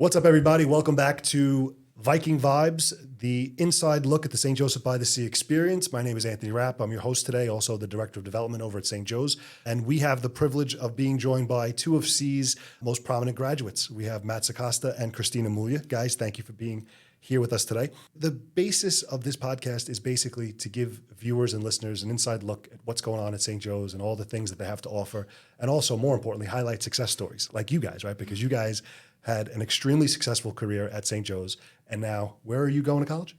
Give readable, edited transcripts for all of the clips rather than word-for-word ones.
What's up, everybody? Welcome back to Viking Vibes, the inside look at the St. Joseph by the Sea experience. My name is Anthony Rapp. I'm your host today, also the Director of Development over at St. Joe's. And we have the privilege of being joined by two of C's most prominent graduates. We have Matt Sacosta and Christina Mulia. Guys, thank you for being here with us today. The basis of this podcast is basically to give viewers and listeners an inside look at what's going on at St. Joe's and all the things that they have to offer. And also, more importantly, highlight success stories like you guys, right? Because you guys had an extremely successful career at St. Joe's. And now, where are you going to college?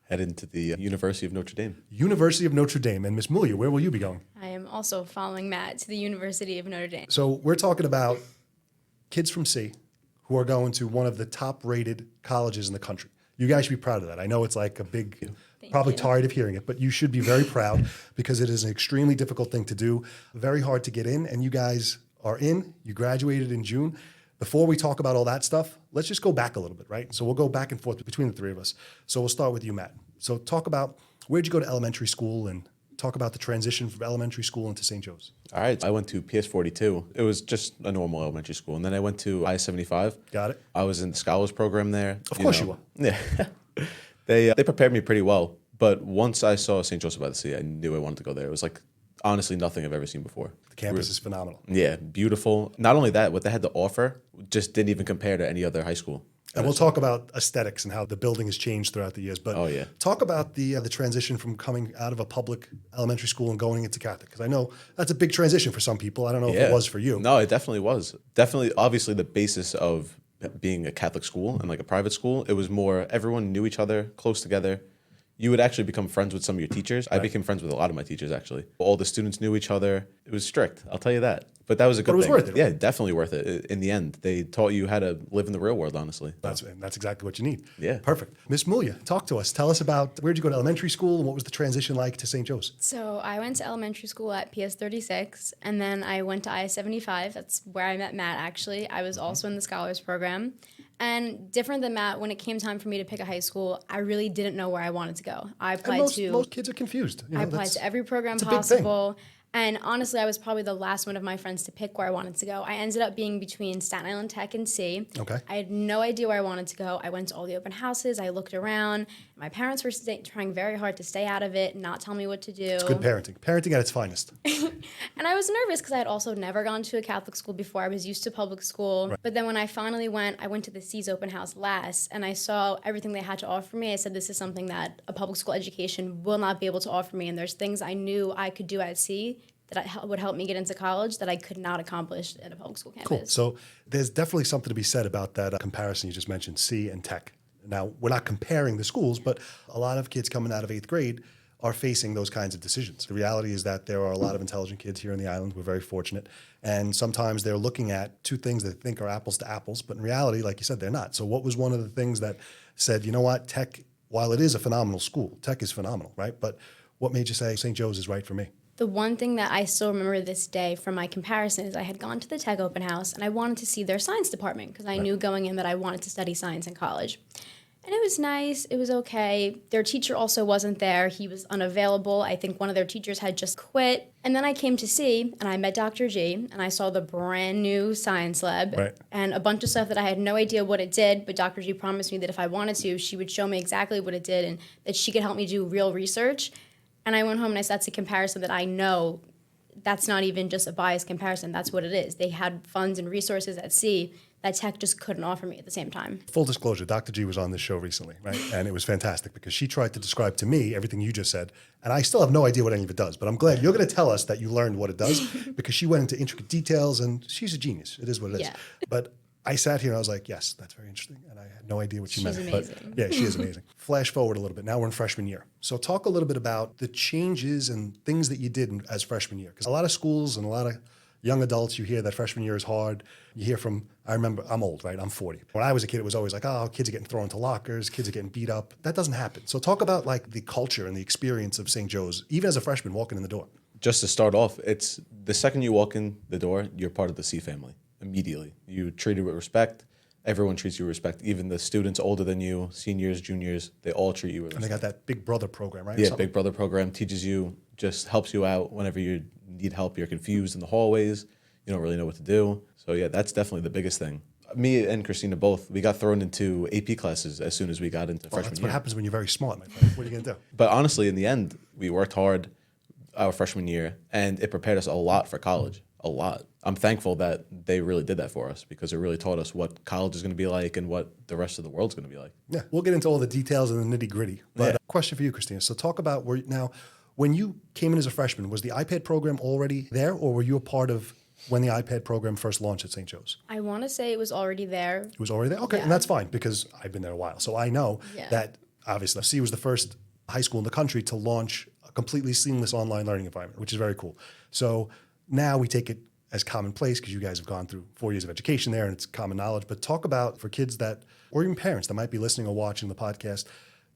Headed to the University of Notre Dame. University of Notre Dame. And Miss Mulia, where will you be going? I am also following Matt to the University of Notre Dame. So we're talking about kids from C who are going to one of the top-rated colleges in the country. You guys should be proud of that. I know it's like a big, probably tired of hearing it, but you should be very proud because it is an extremely difficult thing to do, very hard to get in, and you guys are in. You graduated in June. Before we talk about all that stuff, let's just go back a little bit, right? So we'll go back and forth between the three of us. So we'll start with you, Matt. So talk about where'd you go to elementary school and talk about the transition from elementary school into St. Joe's. All right. I went to PS42. It was just a normal elementary school. And then I went to I-75. Got it. I was in the Scholars program there. Of course you were. Yeah. They prepared me pretty well. But once I saw St. Joseph by the Sea, I knew I wanted to go there. It was like, honestly, nothing I've ever seen before. The campus is phenomenal. Yeah, beautiful. Not only that, what they had to offer just didn't even compare to any other high school. And we'll talk about aesthetics and how the building has changed throughout the years. But talk about the transition from coming out of a public elementary school and going into Catholic. Because I know that's a big transition for some people. I don't know if it was for you. No, it definitely was. Definitely, obviously, the basis of being a Catholic school and like a private school, it was more everyone knew each other, close together. You would actually become friends with some of your teachers. Right. I became friends with a lot of my teachers, actually. All the students knew each other. It was strict, I'll tell you that. But that was a good thing. But it was worth it. Yeah, definitely worth it. In the end, they taught you how to live in the real world, honestly. That's exactly what you need. Yeah. Perfect. Miss Mulia, talk to us. Tell us about where'd you go to elementary school and what was the transition like to St. Joe's? So I went to elementary school at PS36, and then I went to I-75. That's where I met Matt, actually. I was also in the Scholars Program. And different than Matt, when it came time for me to pick a high school, I really didn't know where I wanted to go. I applied most kids are confused. I applied to every program possible. And honestly, I was probably the last one of my friends to pick where I wanted to go. I ended up being between Staten Island Tech and C. Okay. I had no idea where I wanted to go. I went to all the open houses. I looked around. My parents were trying very hard to stay out of it, not tell me what to do. It's good parenting. Parenting at its finest. And I was nervous because I had also never gone to a Catholic school before. I was used to public school. Right. But then when I finally went, I went to the C's open house last, and I saw everything they had to offer me. I said, this is something that a public school education will not be able to offer me. And there's things I knew I could do at C that would help me get into college that I could not accomplish at a public school campus. Cool. So there's definitely something to be said about that comparison you just mentioned, C and Tech. Now, we're not comparing the schools, but a lot of kids coming out of 8th grade are facing those kinds of decisions. The reality is that there are a lot of intelligent kids here in the island. We're very fortunate. And sometimes they're looking at two things that they think are apples to apples, but in reality, like you said, they're not. So what was one of the things that said, you know what, Tech, while it is a phenomenal school, Tech is phenomenal, right? But what made you say St. Joe's is right for me? The one thing that I still remember this day from my comparison is I had gone to the Tech open house and I wanted to see their science department because I knew going in that I wanted to study science in college. And it was nice. It was okay. Their teacher also wasn't there. He was unavailable. I think one of their teachers had just quit. And then I came to C and I met Dr. G and I saw the brand new science lab and a bunch of stuff that I had no idea what it did, but Dr. G promised me that if I wanted to, she would show me exactly what it did and that she could help me do real research. And I went home and I said, that's a comparison that I know that's not even just a biased comparison. That's what it is. They had funds and resources at C that Tech just couldn't offer me at the same time. Full disclosure, Dr. G was on this show recently, right? And it was fantastic because she tried to describe to me everything you just said. And I still have no idea what any of it does, but I'm glad you're going to tell us that you learned what it does because she went into intricate details and she's a genius. It is what it is. Yeah. But I sat here and I was like, yes, that's very interesting. And I had no idea what she meant. She's amazing. But yeah, she is amazing. Flash forward a little bit. Now we're in freshman year. So talk a little bit about the changes and things that you did as freshman year. Because a lot of schools and a lot of young adults, you hear that freshman year is hard. You hear from, I remember, I'm old, right? I'm 40. When I was a kid, it was always like, oh, kids are getting thrown into lockers, kids are getting beat up. That doesn't happen. So talk about like the culture and the experience of St. Joe's, even as a freshman walking in the door. Just to start off, it's the second you walk in the door, you're part of the C family immediately. You're treated with respect. Everyone treats you with respect. Even the students older than you, seniors, juniors, they all treat you with respect. And they got that Big Brother program, right? Yeah, Big Brother program teaches you, just helps you out whenever you need help. You're confused in the hallways. You don't really know what to do. So yeah, that's definitely the biggest thing. Me and Christina both, we got thrown into AP classes as soon as we got into freshman That's year. what happens when you're very smart, my friend. What are you going to do? But honestly, in the end, we worked hard our freshman year, and it prepared us a lot for college. A lot. I'm thankful that they really did that for us because it really taught us what college is going to be like and what the rest of the world's going to be like. Yeah, we'll get into all the details and the nitty gritty. But question for you, Christina. So talk about when you came in as a freshman, was the iPad program already there, or were you a part of when the iPad program first launched at St. Joe's? I want to say it was already there. It was already there? Okay, Yeah. and that's fine because I've been there a while. So I know that obviously FC was the first high school in the country to launch a completely seamless online learning environment, which is very cool. So now we take it as commonplace because you guys have gone through 4 years of education there and it's common knowledge. But talk about for kids that, or even parents that might be listening or watching the podcast,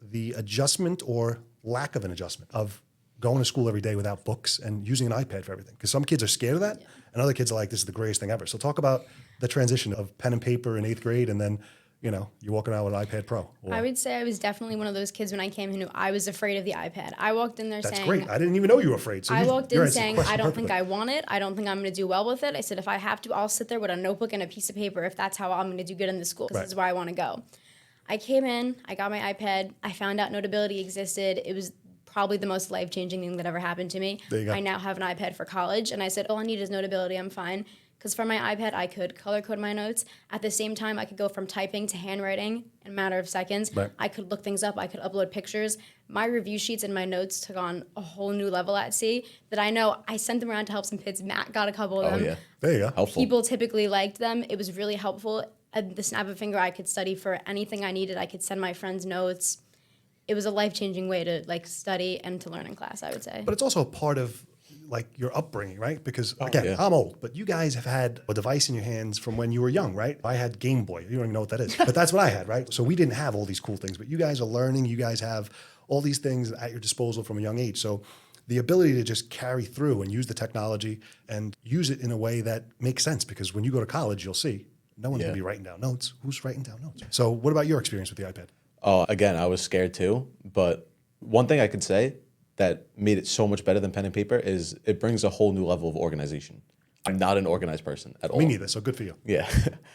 the adjustment or lack of an adjustment of going to school every day without books and using an iPad for everything. Because some kids are scared of that and other kids are like, this is the greatest thing ever. So talk about the transition of pen and paper in 8th grade and then, you're walking out with an iPad Pro. I would say I was definitely one of those kids when I came who knew I was afraid of the iPad. I walked in there That's saying... great. I didn't even know you were afraid. So I walked in answered the saying, question I don't think perfectly. I want it. I don't think I'm going to do well with it. I said, if I have to, I'll sit there with a notebook and a piece of paper if that's how I'm going to do good in the school because this is where I want to go. I came in, I got my iPad, I found out Notability existed. It was probably the most life-changing thing that ever happened to me. There you go. I now have an iPad for college, and I said, all I need is Notability, I'm fine. Because for my iPad, I could color code my notes. At the same time, I could go from typing to handwriting in a matter of seconds. Right. I could look things up. I could upload pictures. My review sheets and my notes took on a whole new level at C that I know I sent them around to help some kids. Matt got a couple of them. Oh, yeah. There you go. Helpful. People typically liked them. It was really helpful. At the snap of a finger, I could study for anything I needed. I could send my friends notes. It was a life-changing way to study and to learn in class, I would say. But it's also a part of your upbringing, right? Because again, yeah. I'm old, but you guys have had a device in your hands from when you were young, right? I had Game Boy. You don't even know what that is, but that's what I had, right? So we didn't have all these cool things, but you guys are learning. You guys have all these things at your disposal from a young age. So the ability to just carry through and use the technology and use it in a way that makes sense, because when you go to college, you'll see no one's gonna be writing down notes. Who's writing down notes? So what about your experience with the iPad? Oh, again, I was scared too. But one thing I could say that made it so much better than pen and paper is it brings a whole new level of organization. I'm not an organized person at all. Me neither, so good for you. Yeah.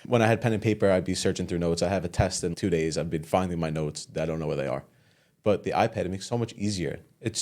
When I had pen and paper, I'd be searching through notes. I have a test in 2 days. I've been finding my notes. I don't know where they are. But the iPad, it makes it so much easier. It's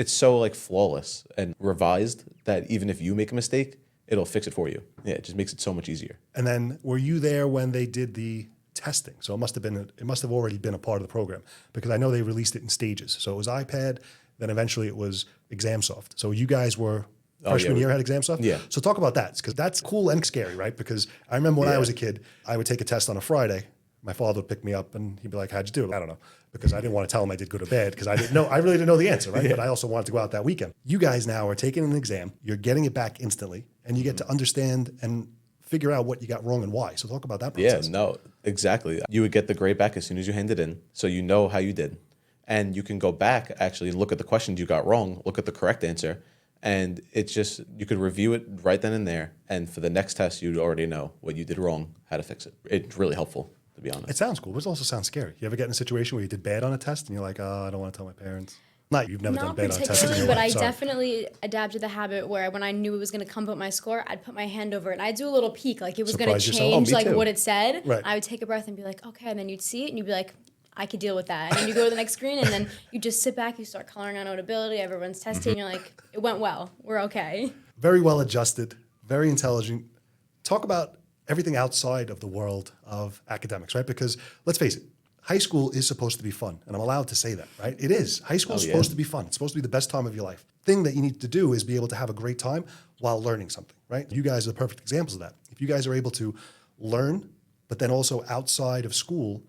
so flawless and revised that even if you make a mistake, it'll fix it for you. Yeah, it just makes it so much easier. And then were you there when they did the testing? So it must have already been a part of the program, because I know they released it in stages. So it was iPad, then eventually it was ExamSoft. So you guys were freshman year had ExamSoft? Yeah. So talk about that, because that's cool and scary, right? Because I remember when I was a kid, I would take a test on a Friday. My father would pick me up and he'd be like, how'd you do? I don't know. Because I didn't want to tell him I did good or bad, because I really didn't know the answer, right? But I also wanted to go out that weekend. You guys now are taking an exam, you're getting it back instantly, and you get to understand and figure out what you got wrong and why. So talk about that process. Yeah, no, exactly. You would get the grade back as soon as you hand it in, so you know how you did. And you can go back actually and look at the questions you got wrong, look at the correct answer, and it's just, you could review it right then and there. And for the next test, you'd already know what you did wrong, how to fix it. It's really helpful, to be honest. It sounds cool, but it also sounds scary. You ever get in a situation where you did bad on a test and you're like, oh, I don't want to tell my parents? Not you've never done Not bad on a test in particularly, your but life. I Sorry. definitely adapted the habit where when I knew it was going to come up my score, I'd put my hand over it and I'd do a little peek, like it was going to Surprise yourself? change Oh, me too. what it said. Right. I would take a breath and be like, okay, and then you'd see it and you'd be like, I could deal with that. And then you go to the next screen and then you just sit back, you start coloring on Notability, everyone's testing, and you're like, it went well, we're okay. Very well adjusted, very intelligent. Talk about everything outside of the world of academics, right? Because let's face it, high school is supposed to be fun, and I'm allowed to say that, right? It is. High school is supposed to be fun. It's supposed to be the best time of your life. Thing that you need to do is be able to have a great time while learning something, right? You guys are the perfect examples of that. If you guys are able to learn, but then also outside of school,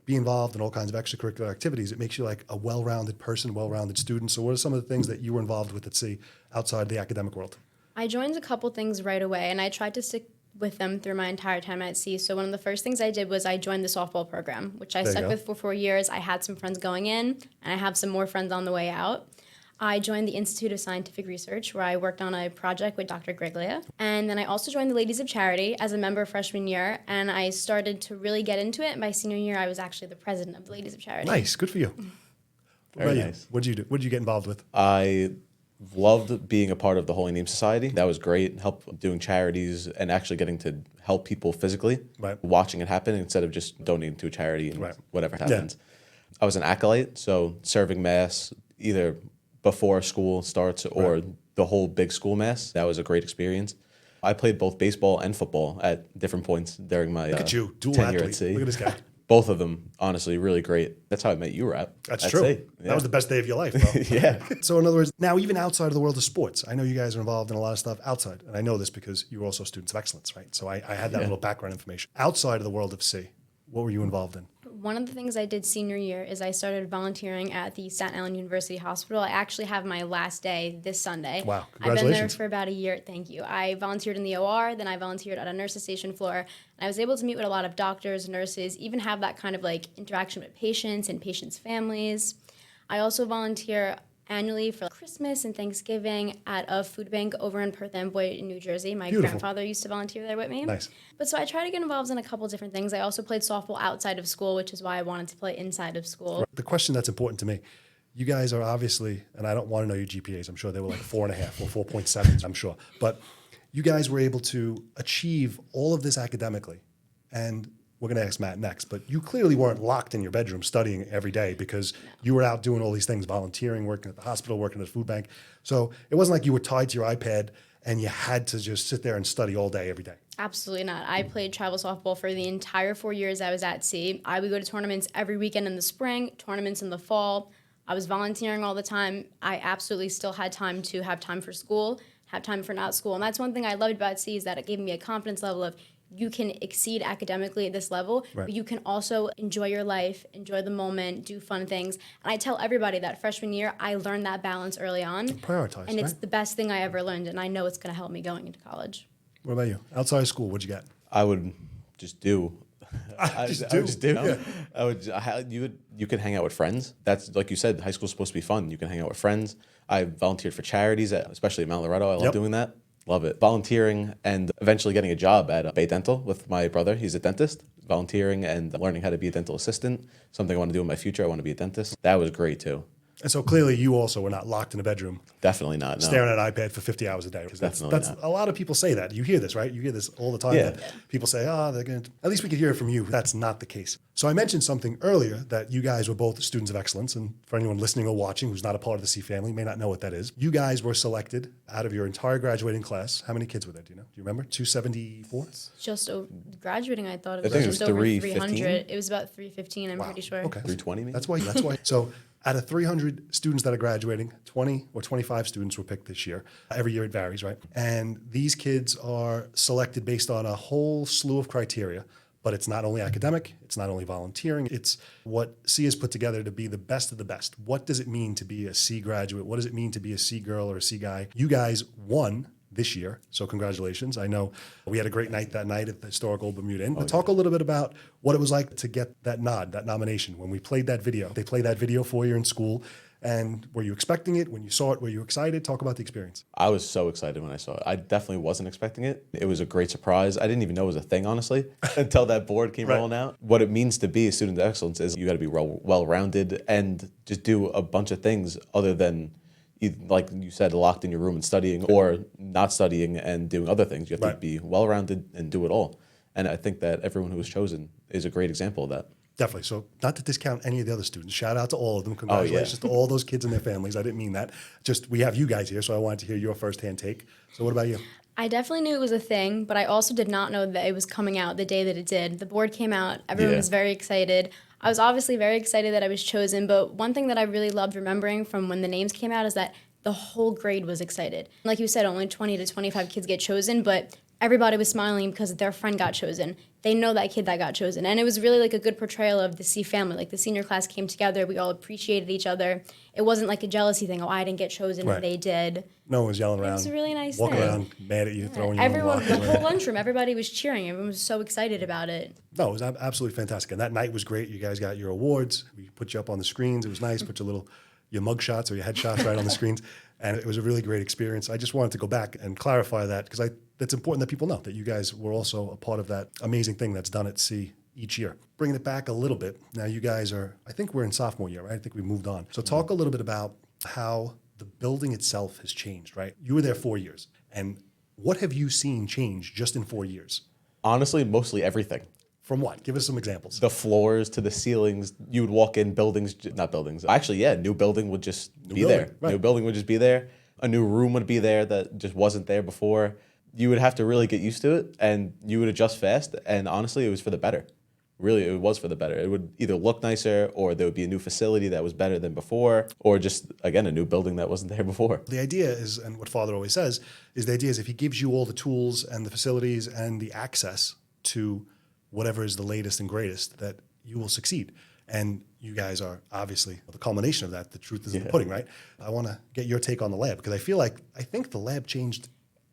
be involved in all kinds of extracurricular activities, it makes you like a well-rounded person, well-rounded student. So what are some of the things that you were involved with at sea outside the academic world? I joined a couple things right away, and I tried to stick with them through my entire time at sea. So one of the first things I did was I joined the softball program, which I stuck with for 4 years. I had some friends going in, and I have some more friends on the way out. I joined the Institute of Scientific Research, where I worked on a project with Dr. Griglia. And then I also joined the Ladies of Charity as a member freshman year, and I started to really get into it. My senior year, I was actually the president of the Ladies of Charity. Nice, good for you. Very What about nice. you? What did you do? What did you get involved with? I Loved being a part of the Holy Name Society. That was great. Help doing charities and actually getting to help people physically. Right. Watching it happen instead of just donating to a charity and Right. whatever happens. I was an acolyte, so serving mass either before school starts or the whole big school mass. That was a great experience. I played both baseball and football at different points during my Look at you, dual tenure athlete. at sea. Look at this guy. Both of them, honestly, really great. That's how I met you, Rap. That's at true. sea. That was the best day of your life, bro. Yeah. So in other words, now even outside of the world of sports, I know you guys are involved in a lot of stuff outside. And I know this because you were also students of excellence, right? So I had that little background information. Outside of the world of C, what were you involved in? One of the things I did senior year is I started volunteering at the Staten Island University Hospital. I actually have my last day this Sunday. Wow, I've been there congratulations. for about a year. Thank you. I volunteered in the OR, then I volunteered at a nurse's station floor. And I was able to meet with a lot of doctors, nurses, even have that kind of like interaction with patients and patients' families. I also volunteer annually for Christmas and Thanksgiving at a food bank over in Perth Amboy in New Jersey. My Beautiful. grandfather used to volunteer there with me. Nice. But so I try to get involved in a couple different things. I also played softball outside of school, which is why I wanted to play inside of school. The question that's important to me, you guys are obviously, and I don't want to know your GPAs. I'm sure they were like 4.5 or 4.7, I'm sure. But you guys were able to achieve all of this academically. And we're going to ask Matt next, but you clearly weren't locked in your bedroom studying every day because you were out doing all these things, volunteering, working at the hospital, working at a food bank. So it wasn't like you were tied to your iPad and you had to just sit there and study all day, every day. Absolutely not. I played travel softball for the entire 4 years I was at sea. I would go to tournaments every weekend in the spring, tournaments in the fall. I was volunteering all the time. I absolutely still had time to have time for school, have time for not school. And that's one thing I loved about sea is that it gave me a confidence level of you can exceed academically at this level, but you can also enjoy your life, enjoy the moment, do fun things. And I tell everybody that freshman year, I learned that balance early on. Prioritize, And it's right? the best thing I ever learned, and I know it's going to help me going into college. What about you? Outside of school, what'd you get? I would just do. I would just do. Yeah. You could hang out with friends. That's like you said. High school's supposed to be fun. You can hang out with friends. I volunteered for charities, especially at Mount Loretto. I love doing that. Love it. Volunteering and eventually getting a job at Bay Dental with my brother. He's a dentist. Volunteering and learning how to be a dental assistant. Something I want to do in my future. I want to be a dentist. That was great too. And so clearly you also were not locked in a bedroom Definitely not. No. staring at an iPad for 50 hours a day. Because Definitely that's not. a lot of people say that. You hear this, right? You hear this all the time. Yeah. That people say, they're going to, at least we could hear it from you. That's not the case. So I mentioned something earlier that you guys were both students of excellence. And for anyone listening or watching who's not a part of the C family, may not know what that is. You guys were selected out of your entire graduating class. How many kids were there? Do you know? Do you remember? 274? Just graduating, I thought it was think it was just over 315. 300. It was about 315, I'm pretty sure. Okay. 320 maybe? That's why. That's why. So out of 300 students that are graduating, 20 or 25 students were picked this year. Every year it varies, right? And these kids are selected based on a whole slew of criteria. But it's not only academic, it's not only volunteering, it's what C has put together to be the best of the best. What does it mean to be a C graduate? What does it mean to be a C girl or a C guy? You guys won this year, so congratulations. I know we had a great night that night at the historic Old Bermuda Inn. But talk a little bit about what it was like to get that nod, that nomination. When we played that video, they played that video for you in school. And were you expecting it? When you saw it, were you excited? Talk about the experience. I was so excited when I saw it. I definitely wasn't expecting it. It was a great surprise. I didn't even know it was a thing, honestly, until that board came rolling out. What it means to be a student of excellence is you got to be well-rounded and just do a bunch of things other than, like you said, locked in your room and studying or not studying and doing other things. You have to be well-rounded and do it all. And I think that everyone who was chosen is a great example of that. Definitely. So not to discount any of the other students. Shout out to all of them. Congratulations to all those kids and their families. I didn't mean that. Just we have you guys here, so I wanted to hear your firsthand take. So what about you? I definitely knew it was a thing, but I also did not know that it was coming out the day that it did. The board came out. Everyone was very excited. I was obviously very excited that I was chosen, but one thing that I really loved remembering from when the names came out is that the whole grade was excited. Like you said, only 20 to 25 kids get chosen, but everybody was smiling because their friend got chosen. They know that kid that got chosen. And it was really like a good portrayal of the C family. Like the senior class came together. We all appreciated each other. It wasn't like a jealousy thing. Oh, I didn't get chosen and they did. No one was yelling around. It was a really nice walking thing. around mad at you, throwing you Everyone, in the the whole lunchroom, everybody was cheering. Everyone was so excited about it. No, it was absolutely fantastic. And that night was great. You guys got your awards. We put you up on the screens. It was nice. Put your mug shots or your headshots right on the screens. And it was a really great experience. I just wanted to go back and clarify that because it's important that people know that you guys were also a part of that amazing thing that's done at C each year. Bringing it back a little bit. Now you guys I think we're in sophomore year, right? I think we moved on. So talk a little bit about how the building itself has changed, right? You were there 4 years. And what have you seen change just in 4 years? Honestly, mostly everything. From what? Give us some examples. The floors to the ceilings. You would walk in buildings, not buildings. Actually, yeah, new building would just be building, there. right. New building would just be there. A new room would be there that just wasn't there before. You would have to really get used to it, and you would adjust fast. And honestly, it was for the better. Really, it was for the better. It would either look nicer, or there would be a new facility that was better than before, or just, again, a new building that wasn't there before. The idea is, and what Father always says, is the idea is if he gives you all the tools and the facilities and the access to whatever is the latest and greatest, that you will succeed. And you guys are obviously the culmination of that. The truth is in the pudding, right? I want to get your take on the lab, because I think the lab changed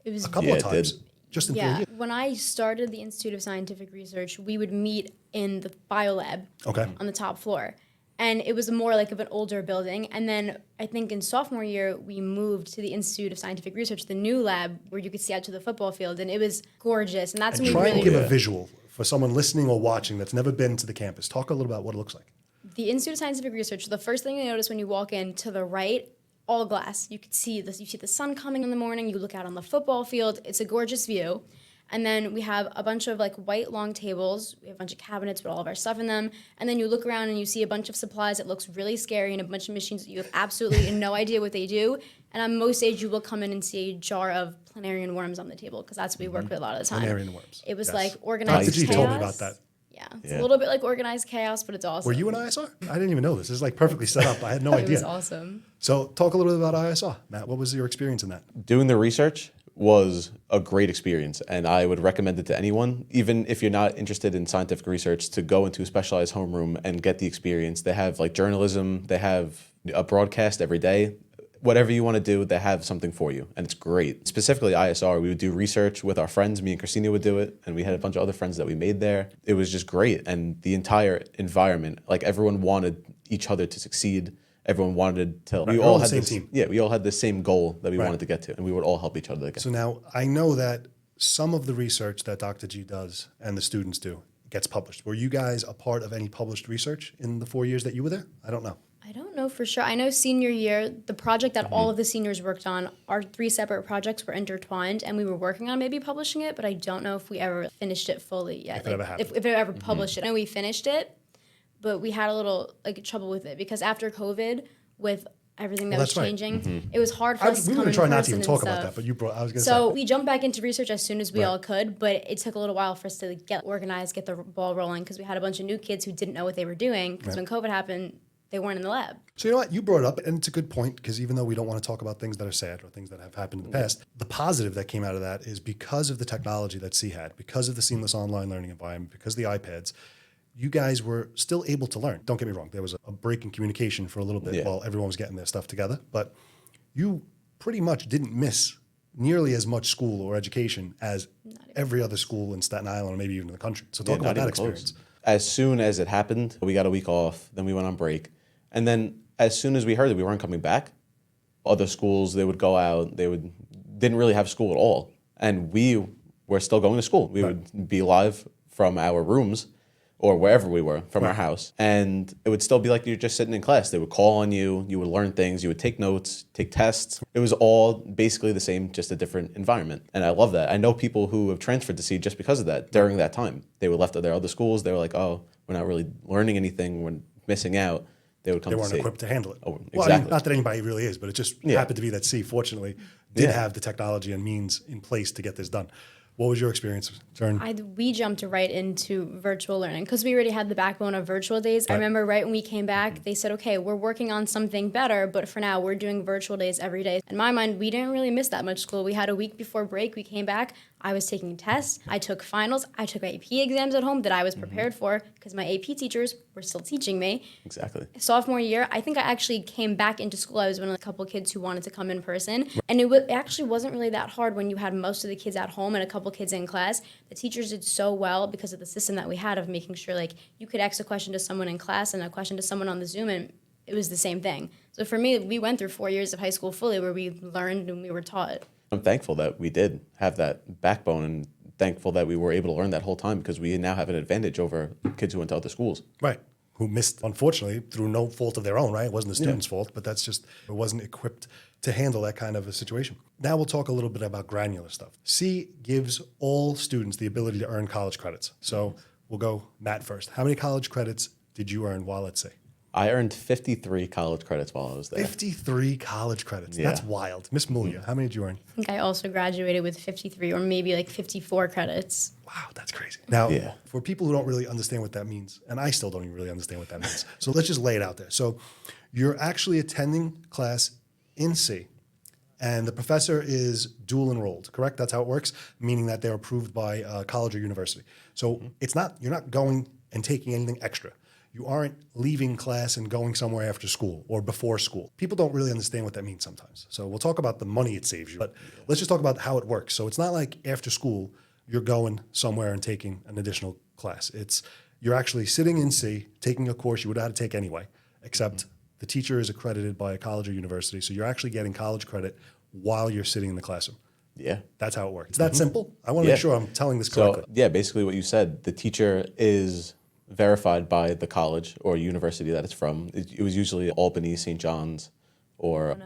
a couple of times just in 4 years. When I started the Institute of Scientific Research, we would meet in the biolab on the top floor. And it was more like of an older building. And then I think in sophomore year, we moved to the Institute of Scientific Research, the new lab where you could see out to the football field. And it was gorgeous. And that's when we Try really... and give a visual for someone listening or watching that's never been to the campus. Talk a little about what it looks like. The Institute of Scientific Research, the first thing you notice when you walk in, to the right, all glass. You could see this. You see the sun coming in the morning. You look out on the football field. It's a gorgeous view. And then we have a bunch of like white long tables. We have a bunch of cabinets with all of our stuff in them. And then you look around and you see a bunch of supplies that looks really scary and a bunch of machines that you have absolutely no idea what they do. And on most days you will come in and see a jar of planarian worms on the table, because that's what we work with a lot of the time. Planarian worms. It was Yes. like organized Dr. G chaos. told me about that. Yeah, it's a little bit like organized chaos, but it's awesome. Were you in ISR? I didn't even know this. This is like perfectly set up. I had no It idea. was awesome. So talk a little bit about ISR. Matt, what was your experience in that? Doing the research was a great experience, and I would recommend it to anyone, even if you're not interested in scientific research, to go into a specialized homeroom and get the experience. They have like journalism, they have a broadcast every day. Whatever you want to do, they have something for you, and it's great. Specifically ISR, we would do research with our friends. Me and Christina would do it, and we had a bunch of other friends that we made there. It was just great, and the entire environment, like everyone wanted each other to succeed. Everyone wanted to. We We're all on the had same this, team. Yeah, we all had the same goal that we wanted to get to, and we would all help each other to get. So now I know that some of the research that Dr. G does and the students do gets published. Were you guys a part of any published research in the 4 years that you were there? I don't know. I don't know for sure. I know senior year, the project that all of the seniors worked on, our 3 separate projects were intertwined, and we were working on maybe publishing it, but I don't know if we ever finished it fully yet. If it ever happened. If it ever published it. I know we finished it, but we had a little like trouble with it, because after COVID, with everything that was that's right. changing, it was hard for us to We come were in trying not to person even and talk about stuff. that, but you brought, I was going to So say. we jumped back into research as soon as we all could, but it took a little while for us to get organized, get the ball rolling, because we had a bunch of new kids who didn't know what they were doing, because when COVID happened, they weren't in the lab. So you know what? You brought it up, and it's a good point, because even though we don't want to talk about things that are sad or things that have happened in the past, the positive that came out of that is because of the technology that C had, because of the seamless online learning environment, because of the iPads, you guys were still able to learn. Don't get me wrong. There was a break in communication for a little bit while everyone was getting their stuff together, but you pretty much didn't miss nearly as much school or education as every other school in Staten Island or maybe even in the country. So talk about that experience. As soon as it happened, we got a week off, then we went on break. And then as soon as we heard that we weren't coming back, other schools, they would go out, didn't really have school at all. And we were still going to school. We would be live from our rooms or wherever we were from our house. And it would still be like you're just sitting in class. They would call on you, you would learn things, you would take notes, take tests. It was all basically the same, just a different environment. And I love that. I know people who have transferred to C just because of that during that time. They were left at their other schools. They were like, oh, we're not really learning anything. We're missing out. They would come They to weren't C. equipped to handle it. Oh, Well, I mean, exactly. not that anybody really is, but it just happened to be that C, fortunately, did have the technology and means in place to get this done. What was your experience, Jern? We jumped right into virtual learning because we already had the backbone of virtual days. I remember right when we came back, they said, okay, we're working on something better, but for now, we're doing virtual days every day. In my mind, we didn't really miss that much school. We had a week before break. We came back. I was taking tests. I took finals. I took AP exams at home that I was prepared for because my AP teachers were still teaching me. Exactly. Sophomore year, I think I actually came back into school. I was one of the couple kids who wanted to come in person. And it actually wasn't really that hard when you had most of the kids at home and a couple kids in class. The teachers did so well because of the system that we had of making sure like you could ask a question to someone in class and a question to someone on the Zoom, and it was the same thing. So for me, we went through 4 years of high school fully where we learned and we were taught. I'm thankful that we did have that backbone and thankful that we were able to learn that whole time because we now have an advantage over kids who went to other schools. Right. who missed, unfortunately, through no fault of their own, right? It wasn't the student's fault, but that's just, it wasn't equipped to handle that kind of a situation. Now we'll talk a little bit about granular stuff. C gives all students the ability to earn college credits. So we'll go Matt first. How many college credits did you earn while at C? I earned 53 college credits while I was there. 53 college credits. Yeah. That's wild. Miss Mulia, how many did you earn? I think I also graduated with 53 or maybe like 54 credits. Wow, that's crazy. Now, Yeah. for people who don't really understand what that means, and I still don't even really understand what that means, so let's just lay it out there. So you're actually attending class in C, and the professor is dual enrolled, correct? That's how it works, meaning that they're approved by college or university. So it's not, you're not going and taking anything extra. You aren't leaving class and going somewhere after school or before school. People don't really understand what that means sometimes. So we'll talk about the money it saves you, but let's just talk about how it works. So it's not like after school, you're going somewhere and taking an additional class. It's, you're actually sitting in C, taking a course you would have had to take anyway, except the teacher is accredited by a college or university. So you're actually getting college credit while you're sitting in the classroom. Yeah. That's how it works. It's that simple. I want to make sure I'm telling this correctly. So, yeah, basically what you said, the teacher is verified by the college or university that it's from. It was usually Albany, St. John's, or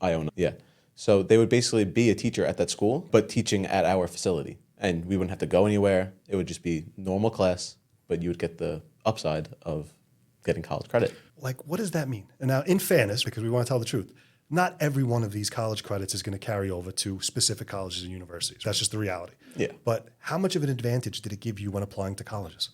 Iona. Yeah. So they would basically be a teacher at that school, but teaching at our facility. And we wouldn't have to go anywhere. It would just be normal class, but you would get the upside of getting college credit. Like, what does that mean? And now, in fairness, because we want to tell the truth, not every one of these college credits is going to carry over to specific colleges and universities. That's just the reality. Yeah. But how much of an advantage did it give you when applying to colleges?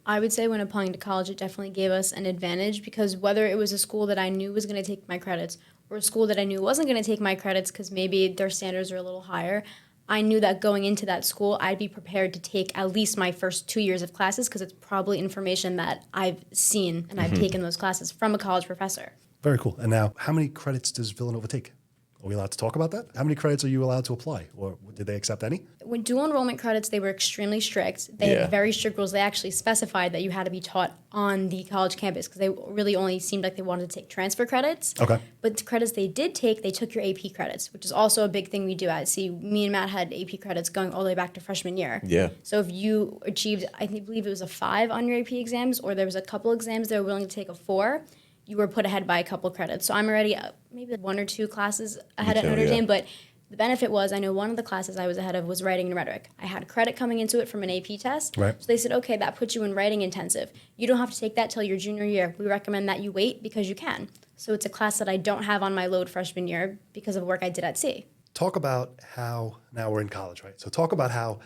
I would say when applying to college, it definitely gave us an advantage because whether it was a school that I knew was going to take my credits or a school that I knew wasn't going to take my credits because maybe their standards are a little higher, I knew that going into that school, I'd be prepared to take at least my first 2 years of classes because it's probably information that I've seen and I've taken those classes from a college professor. Very cool. And now, how many credits does Villanova take? Are we allowed to talk about that? How many credits are you allowed to apply? Or did they accept any? When dual enrollment credits, they were extremely strict. They Yeah. had very strict rules. They actually specified that you had to be taught on the college campus because they really only seemed like they wanted to take transfer credits. Okay. But the credits they did take, they took your AP credits, which is also a big thing we do at See, me and Matt had AP credits going all the way back to freshman year. Yeah. So if you achieved, believe it was a 5 on your AP exams, or there was a couple exams they were willing to take a 4, you were put ahead by a couple credits. So I'm already maybe 1 or 2 classes ahead at too, Notre yeah. Dame, but the benefit was I know one of the classes I was ahead of was writing and rhetoric. I had credit coming into it from an AP test. Right. So they said, okay, that puts you in writing intensive. You don't have to take that till your junior year. We recommend that you wait because you can. So it's a class that I don't have on my load freshman year because of work I did at C. Talk about how, now we're in college, right? So talk about how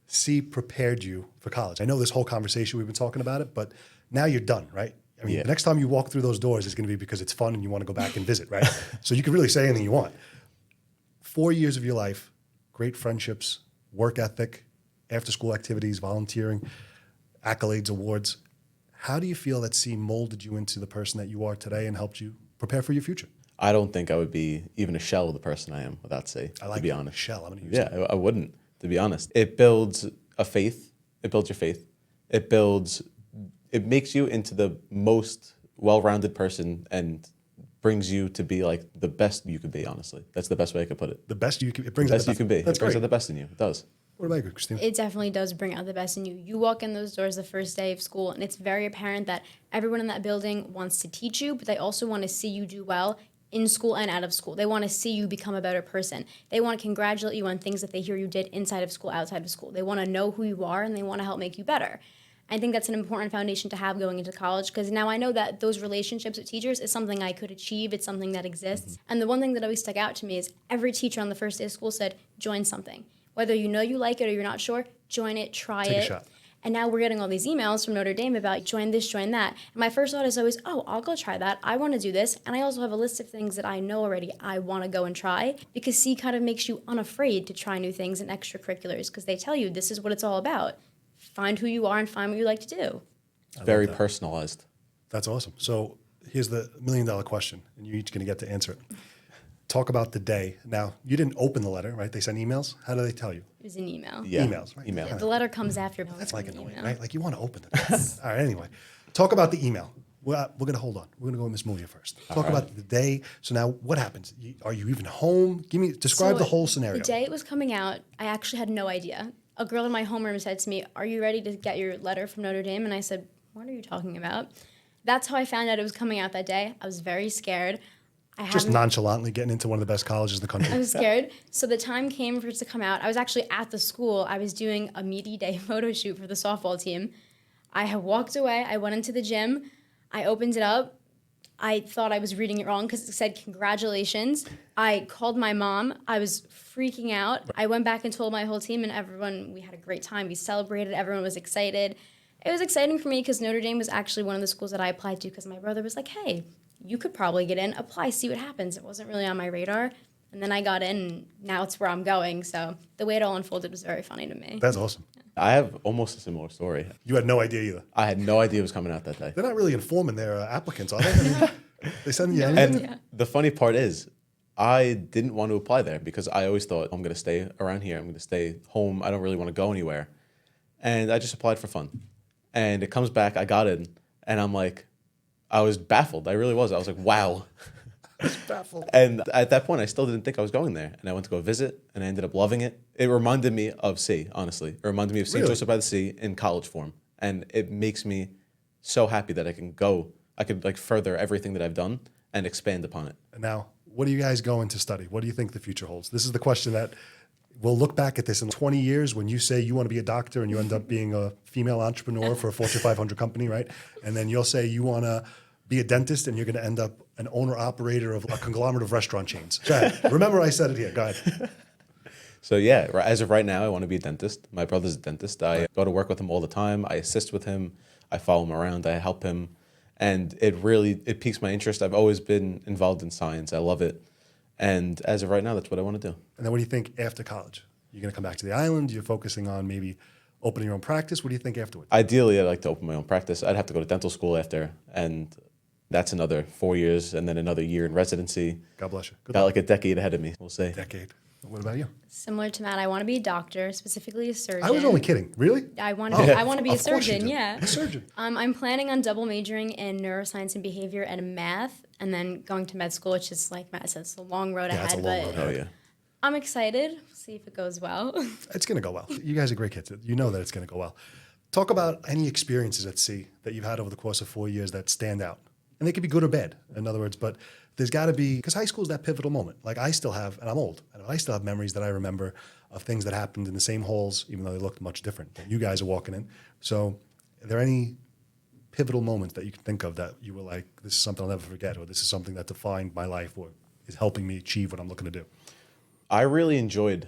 C prepared you for college. I know this whole conversation, we've been talking about it, but now you're done, right? I mean, Yeah. the next time you walk through those doors is going to be because it's fun and you want to go back and visit, right? So you can really say anything you want. 4 years of your life, great friendships, work ethic, after-school activities, volunteering, accolades, awards. How do you feel that C molded you into the person that you are today and helped you prepare for your future? I don't think I would be even a shell of the person I am without C, I like to be that. honest. Shell. I'm going to use Yeah, that. I wouldn't, to be honest. It builds a faith. It builds your faith. It makes you into the most well-rounded person and brings you to be like the best you could be, honestly. That's the best way I could put it. The best you can, it brings The out best the you can be. That's It brings great. out the best in you. It does. What about you, Christina? It definitely does bring out the best in you. You walk in those doors the first day of school, and it's very apparent that everyone in that building wants to teach you, but they also want to see you do well in school and out of school. They want to see you become a better person. They want to congratulate you on things that they hear you did inside of school, outside of school. They want to know who you are, and they want to help make you better. I think that's an important foundation to have going into college because now I know that those relationships with teachers is something I could achieve. It's something that exists. And the one thing that always stuck out to me is every teacher on the first day of school said, join something. Whether you know you like it or you're not sure, join it, try Take a it. shot. And now we're getting all these emails from Notre Dame about join this, join that. And my first thought is always, oh, I'll go try that. I want to do this. And I also have a list of things that I know already I want to go and try because C kind of makes you unafraid to try new things and extracurriculars because they tell you this is what it's all about. Find who you are and find what you like to do. Very personalized. That's awesome. So here's the $1 million question, and you're each going to get to answer it. Talk about the day. Now, you didn't open the letter, right? They sent emails. How do they tell you? It was an email. Yeah. Emails, right? Email. The letter comes after. That's like an annoying, email. right? Like you want to open it. All right, anyway. Talk about the email. We're going to hold on. We're going to go with Miss Mulia first. Talk about the day. So now what happens? Are you even home? Describe So the whole scenario. The day it was coming out, I actually had no idea. A girl in my homeroom said to me, are you ready to get your letter from Notre Dame? And I said, what are you talking about? That's how I found out it was coming out that day. I was very scared. Just nonchalantly getting into one of the best colleges in the country. I was scared. So the time came for it to come out. I was actually at the school. I was doing a media day photo shoot for the softball team. I had walked away. I went into the gym. I opened it up. I thought I was reading it wrong because it said congratulations. I called my mom. I was freaking out. I went back and told my whole team and everyone, we had a great time. We celebrated. Everyone was excited. It was exciting for me because Notre Dame was actually one of the schools that I applied to because my brother was like, hey, you could probably get in, apply, see what happens. It wasn't really on my radar. And then I got in, and now it's where I'm going. So the way it all unfolded was very funny to me. That's awesome. I have almost a similar story. You had no idea either. I had no idea it was coming out that day. They're not really informing their applicants, are they? I mean, they send you anything. And the funny part is, I didn't want to apply there because I always thought, I'm going to stay around here. I'm going to stay home. I don't really want to go anywhere. And I just applied for fun. And it comes back, I got in, and I'm like, I was baffled. I really was. I was like, wow. Baffled. And at that point, I still didn't think I was going there. And I went to go visit, and I ended up loving it. It reminded me of C, honestly. It reminded me of St. Really? Joseph by the Sea in college form. And it makes me so happy that I could like further everything that I've done and expand upon it. And now, what are you guys going to study? What do you think the future holds? This is the question that we'll look back at this in 20 years when you say you want to be a doctor and you end up being a female entrepreneur for a Fortune 500 company, right? And then you'll say you want to be a dentist and you're going to end up an owner-operator of a conglomerate of restaurant chains. Go ahead. Remember I said it here. Go ahead. So yeah, as of right now, I want to be a dentist. My brother's a dentist. I go to work with him all the time. I assist with him. I follow him around. I help him. And it piques my interest. I've always been involved in science. I love it. And as of right now, that's what I want to do. And then what do you think after college? You're going to come back to the island? You're focusing on maybe opening your own practice? What do you think afterwards? Ideally, I'd like to open my own practice. I'd have to go to dental school after, and that's another 4 years and then another year in residency. God bless you. Good Got luck. like a decade ahead of me, we'll say. Decade. What about you? Similar to Matt, I want to be a doctor, specifically a surgeon. I was only kidding. Really? I want to be, I want to be a Of course you surgeon, do. yeah. A surgeon. I'm planning on double majoring in neuroscience and behavior and math, and then going to med school, which is, like Matt says, it's a long road Yeah, it's ahead. a long but road Oh, ahead. yeah. I'm excited. We'll see if it goes well. It's going to go well. You guys are great kids. You know that it's going to go well. Talk about any experiences at sea that you've had over the course of 4 years that stand out. And they could be good or bad, in other words, but there's got to be, because high school is that pivotal moment. Like I still have, and I'm old, and I still have memories that I remember of things that happened in the same halls, even though they looked much different that you guys are walking in. So are there any pivotal moments that you can think of that you were like, this is something I'll never forget, or this is something that defined my life or is helping me achieve what I'm looking to do? I really enjoyed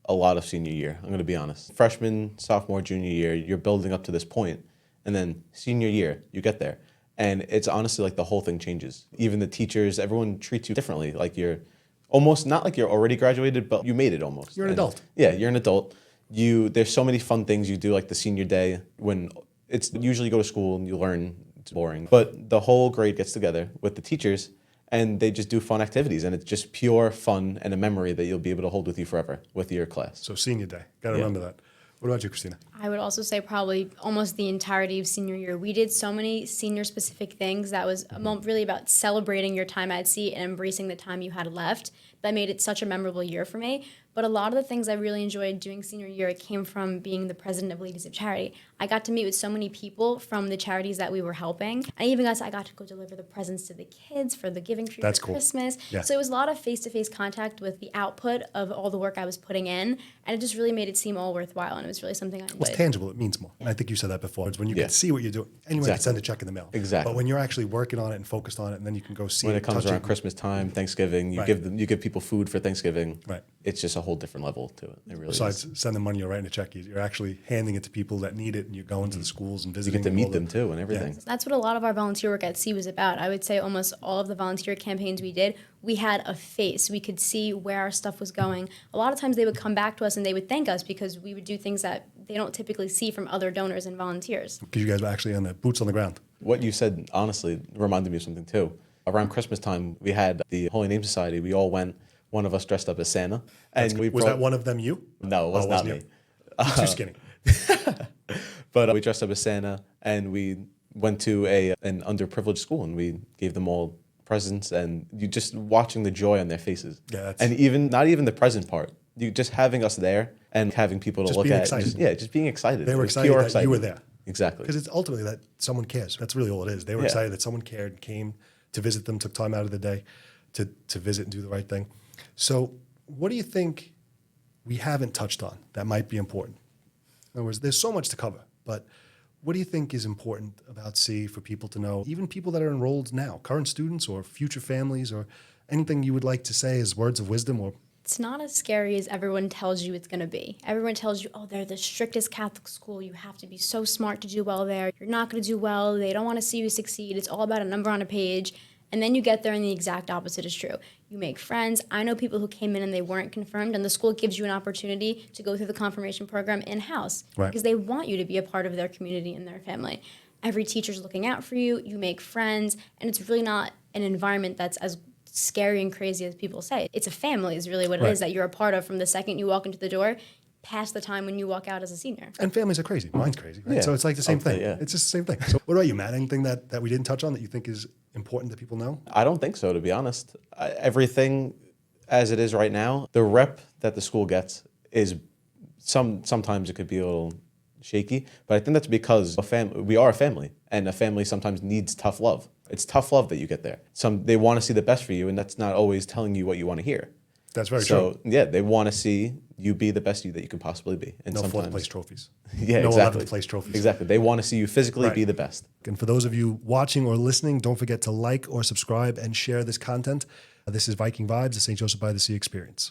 a lot of senior year, I'm going to be honest. Freshman, sophomore, junior year, you're building up to this point, and then senior year, you get there. And it's honestly like the whole thing changes. Even the teachers, everyone treats you differently. Like you're almost, not like you're already graduated, but you made it almost. You're an And adult. Yeah, you're an adult. There's so many fun things you do, like the senior day, when it's usually you go to school and you learn, it's boring. But the whole grade gets together with the teachers and they just do fun activities. And it's just pure fun and a memory that you'll be able to hold with you forever with your class. So senior day, got to Yeah. remember that. What about you, Christina? I would also say probably almost the entirety of senior year. We did so many senior-specific things that was really about celebrating your time at sea and embracing the time you had left. That made it such a memorable year for me. But a lot of the things I really enjoyed doing senior year, it came from being the president of Ladies of Charity. I got to meet with so many people from the charities that we were helping. I got to go deliver the presents to the kids for the giving tree That's for cool. Christmas. Yeah. So it was a lot of face-to-face contact with the output of all the work I was putting in. And it just really made it seem all worthwhile. And it was really something I Well, enjoyed. it's tangible. It means more. And I think you said that before. It's when you Yeah. can see what you're doing. Anyone can Exactly. send a check in the mail. Exactly. But when you're actually working on it and focused on it, and then you can go see When it, it comes touch around it. Christmas time, Thanksgiving, Right. you give people food for Thanksgiving. Right. It's just a whole different level to it. It really Besides is. sending money or writing a check, you're actually handing it to people that need it, and you're going to the schools and You visiting. get to and all meet them the- too and everything. That's what a lot of our volunteer work at sea was about. I would say almost all of the volunteer campaigns we did, we had a face. We could see where our stuff was going. A lot of times they would come back to us and they would thank us because we would do things that they don't typically see from other donors and volunteers. Because you guys were actually on the boots on the ground. What you said, honestly, reminded me of something too. Around Christmas time, we had the Holy Name Society. We all went, one of us dressed up as Santa. And we Was that one of them you? No, it was Oh, not wasn't me. you? You're too skinny. But we dressed up as Santa and we went to an underprivileged school and we gave them all presents and you just watching the joy on their faces. Yeah, that's- and even not even the present part. You just having us there and having people to Just look being at. excited. Just being excited. They It were was excited pure that you were there. Exactly. Because it's ultimately that someone cares. That's really all it is. They were Yeah. excited that someone cared, came to visit them, took time out of the day to visit and do the right thing. So what do you think we haven't touched on that might be important? In other words, there's so much to cover, but what do you think is important about C for people to know, even people that are enrolled now, current students or future families, or anything you would like to say as words of wisdom? Or It's not as scary as everyone tells you it's going to be. Everyone tells you, oh, they're the strictest Catholic school. You have to be so smart to do well there. You're not going to do well. They don't want to see you succeed. It's all about a number on a page. And then you get there and the exact opposite is true. You make friends. I know people who came in and they weren't confirmed, and the school gives you an opportunity to go through the confirmation program in-house Right. because they want you to be a part of their community and their family. Every teacher's looking out for you. You make friends, and it's really not an environment that's as scary and crazy as people say. It's a family is really what it Right. is that you're a part of from the second you walk into the door past the time when you walk out as a senior. and families are crazy. Mine's crazy. Right? Yeah. So it's like the same Okay, thing. yeah. It's just the same thing. So what about you, Matt? Anything that we didn't touch on that you think is important that people know? I don't think so, to be honest. Everything as it is right now, the rep that the school gets is sometimes it could be a little shaky, but I think that's because we are a family, and a family sometimes needs tough love. It's tough love that you get there. They want to see the best for you, and that's not always telling you what you want to hear. That's very So true. yeah, they want to see you be the best you that you can possibly be. And No sometimes, fourth place trophies. yeah, No exactly. 11th place trophies. Exactly. They want to see you physically Right. be the best. And for those of you watching or listening, don't forget to like or subscribe and share this content. This is Viking Vibes, the St. Joseph by the Sea experience.